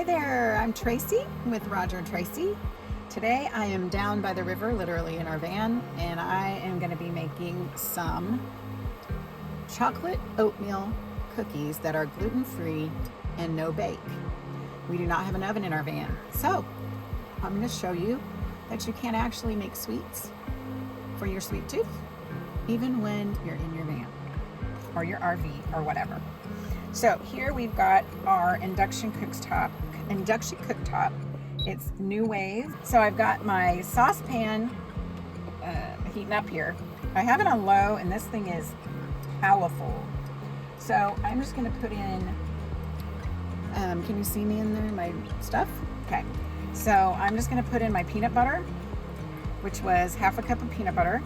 there, I'm Tracy with Roger and Tracy. Today I am down by the river, literally in our van, and I am going to be making some chocolate oatmeal cookies that are gluten-free and no bake. We do not have an oven in our van, so I'm going to show you that you can actually make sweets for your sweet tooth, even when you're in your van or your RV or whatever. So here we've got our induction cooktop. It's new wave. So I've got my saucepan heating up here. I have it on low, and this thing is powerful. So I'm just going to put in. Can you see me in there? My stuff. Okay. So I'm just going to put in my peanut butter, which was half a cup of peanut butter.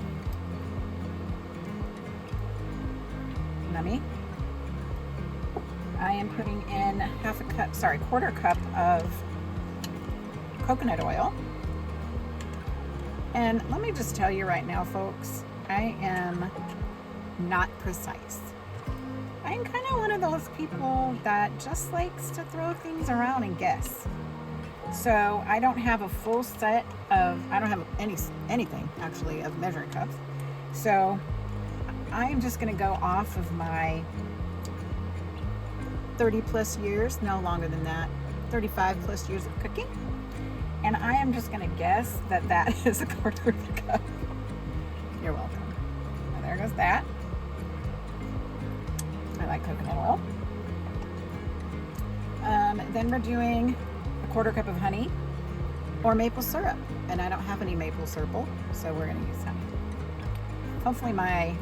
Nummy. I am putting in quarter cup of coconut oil. And let me just tell you right now, folks, I am not precise. I'm kind of one of those people that just likes to throw things around and guess. So I don't have a full set of, I don't have anything actually of measuring cups. So I am just going to go off of my 30 plus years, no longer than that, 35 plus years of cooking. And I am just going to guess that that is a quarter of a cup. You're welcome. Now there goes that. I like coconut oil. Then we're doing a quarter cup of honey or maple syrup. And I don't have any maple syrup, so we're going to use honey. Hopefully my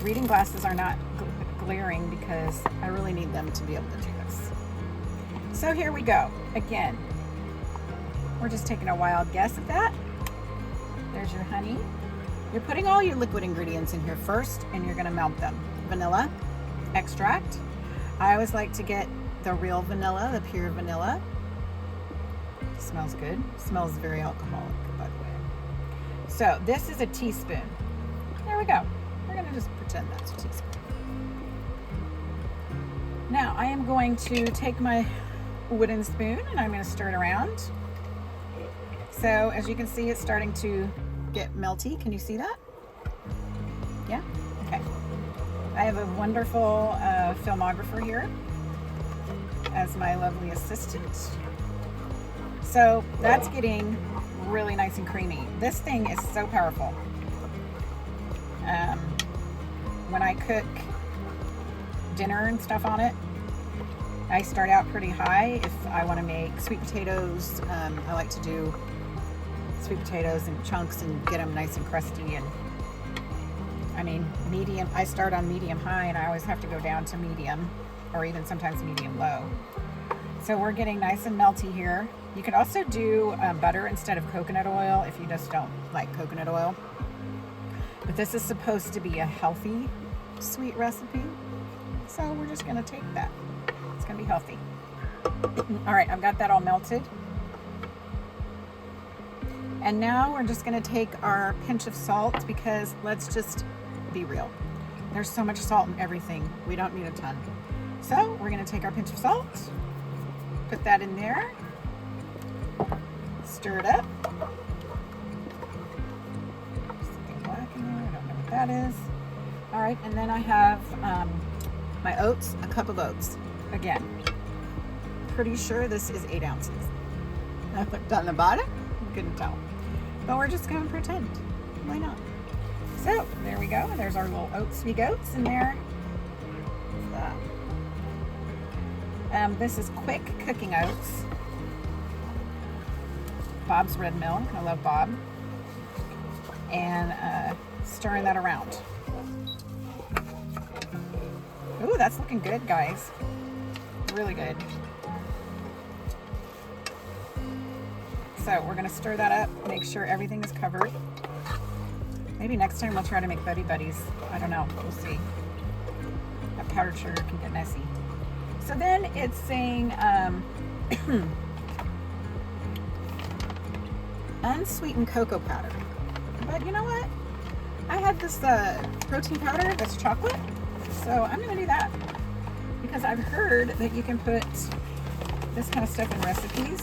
reading glasses are not glaring because I really need them to be able to do this. So here we go. Again, we're just taking a wild guess at that. There's your honey. You're putting all your liquid ingredients in here first, and you're going to melt them. Vanilla extract. I always like to get the real vanilla, the pure vanilla. Smells good. Smells very alcoholic, by the way. So this is a teaspoon. There we go. We're going to just pretend that's a teaspoon. Now I am going to take my wooden spoon and I'm going to stir it around. So as you can see, it's starting to get melty. Can you see that? Yeah? Okay. I have a wonderful filmographer here as my lovely assistant. So that's getting really nice and creamy. This thing is so powerful. When I cook dinner and stuff on it, I start out pretty high. If I want to make sweet potatoes, I like to do sweet potatoes in chunks and get them nice and crusty. And I mean, medium, I start on medium high, and I always have to go down to medium, or even sometimes medium low. So we're getting nice and melty here. You could also do butter instead of coconut oil if you just don't like coconut oil. But this is supposed to be a healthy sweet recipe, so we're just going to take that. It's going to be healthy. All right, I've got that all melted. And now we're just going to take our pinch of salt, because let's just be real. There's so much salt in everything. We don't need a ton. So we're going to take our pinch of salt, put that in there, stir it up. Something black in there. I don't know what that is. All right, and then I have my oats, a cup of oats. Again, pretty sure this is 8 ounces. I looked on the bottom, couldn't tell. But we're just going to pretend. Why not? So, there we go. There's our little oatsy goats in there. This is quick cooking oats. Bob's Red Mill. I love Bob. And stirring that around. Ooh, that's looking good, guys. Really good. So we're going to stir that up, make sure everything is covered. Maybe next time we'll try to make Buddy Buddies. I don't know. We'll see. That powdered sugar can get messy. So then it's saying unsweetened cocoa powder. But you know what? I had this protein powder that's chocolate. So I'm going to do that, because I've heard that you can put this kind of stuff in recipes.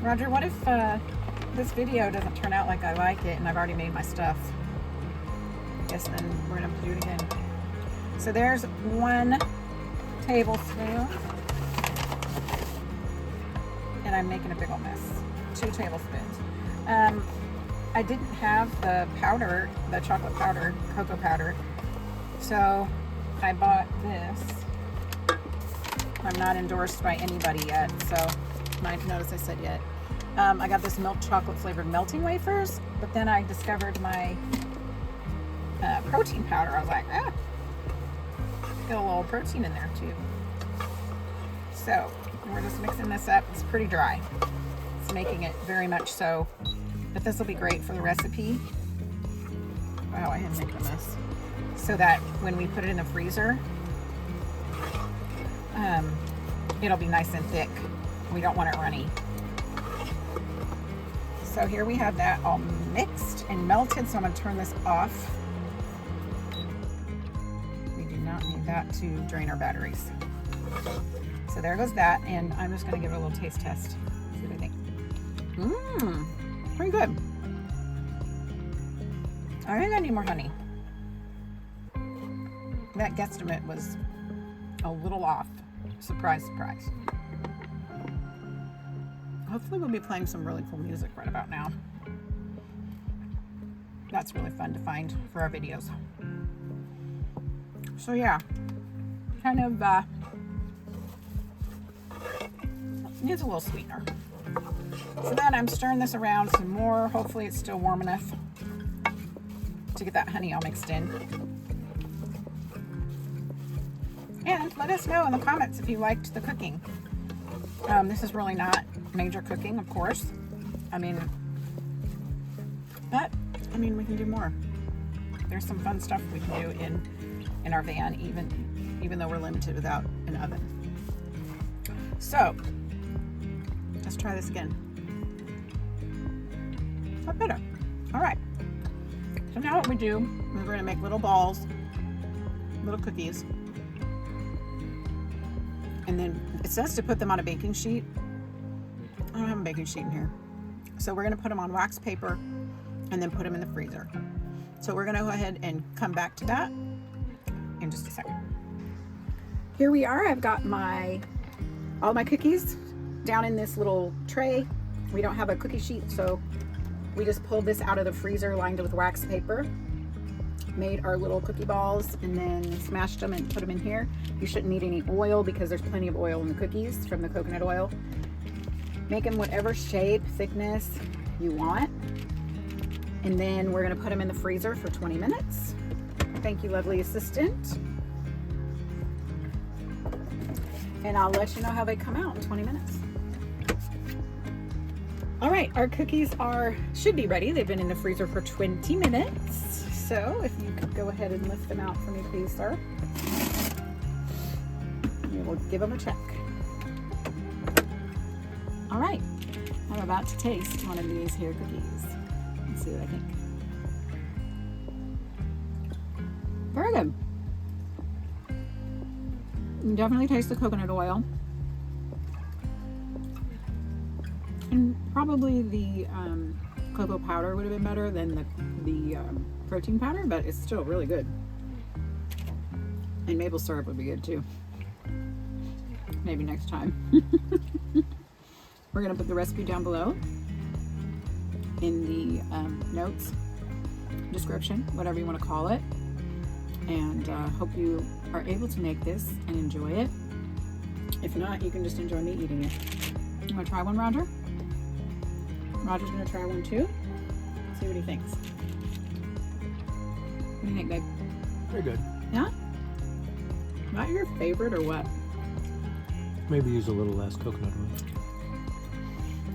Roger, what if this video doesn't turn out like I like it and I've already made my stuff? I guess then we're gonna have to do it again. So there's 1 tablespoon. And I'm making a big old mess. 2 tablespoons. I didn't have the powder, the chocolate powder, cocoa powder. So I bought this. I'm not endorsed by anybody yet, so might notice I said yet. I got this milk chocolate flavored melting wafers, but then I discovered my protein powder. I was like, get a little protein in there too. So we're just mixing this up. It's pretty dry. It's making it very much so, but this will be great for the recipe. Wow, I had to make a mess. So that when we put it in the freezer, it'll be nice and thick. We don't want it runny. So here we have that all mixed and melted, so I'm going to turn this off. We do not need that to drain our batteries. So there goes that, and I'm just going to give it a little taste test. See what I think. Pretty good. I think I need more honey. That guesstimate was a little off. Surprise, surprise. Hopefully we'll be playing some really cool music right about now. That's really fun to find for our videos. So yeah, kind of needs a little sweetener. So then I'm stirring this around some more. Hopefully it's still warm enough to get that honey all mixed in. And let us know in the comments if you liked the cooking. This is really not major cooking, of course. But we can do more. There's some fun stuff we can do in our van, even though we're limited without an oven. So let's try this again. Got better. All right. So now what we do, we're going to make little balls, little cookies. And then it says to put them on a baking sheet. I don't have a baking sheet in here. So we're going to put them on wax paper and then put them in the freezer. So we're going to go ahead and come back to that in just a second. Here we are. I've got all my cookies down in this little tray. We don't have a cookie sheet, so we just pulled this out of the freezer, lined it with wax paper, made our little cookie balls, and then smashed them and put them in here. You shouldn't need any oil because there's plenty of oil in the cookies from the coconut oil. Make them whatever shape, thickness you want. And then we're going to put them in the freezer for 20 minutes. Thank you, lovely assistant. And I'll let you know how they come out in 20 minutes. All right, our cookies should be ready. They've been in the freezer for 20 minutes. So if you could go ahead and lift them out for me, please, sir. We will give them a check. All right, I'm about to taste one of these here cookies. Let's see what I think. Very good. You definitely taste the coconut oil. And probably the cocoa powder would have been better than the protein powder, but it's still really good. And maple syrup would be good too. Maybe next time. We're going to put the recipe down below in the notes, description, whatever you want to call it. And hope you are able to make this and enjoy it. If not, you can just enjoy me eating it. You want to try one, Roger? Roger's going to try one too. See what he thinks. What do you think, babe? Very good. Yeah? Not your favorite or what? Maybe use a little less coconut oil.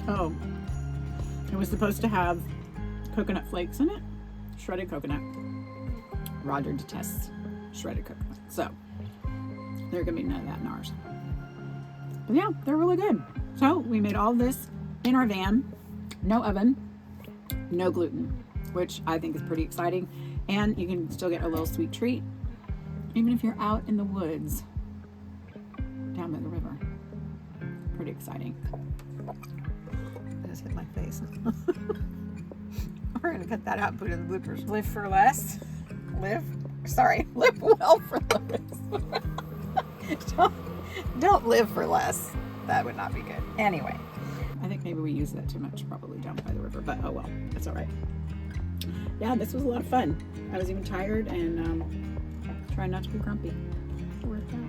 Oh, it was supposed to have coconut flakes in it. Shredded coconut. Roger detests shredded coconut. So, there can be none of that in ours. But yeah, they're really good. So, we made all this in our van. No oven. No gluten. Which I think is pretty exciting. And you can still get a little sweet treat. Even if you're out in the woods. down by the river. Pretty exciting. I just hit my face. We're gonna cut that out and put it in the bloopers. Live for less. Live well for less. don't live for less. That would not be good. Anyway, I think maybe we use that too much, probably down by the river, but oh well, that's all right. Yeah, this was a lot of fun. I was even tired and trying not to be grumpy. Worked out.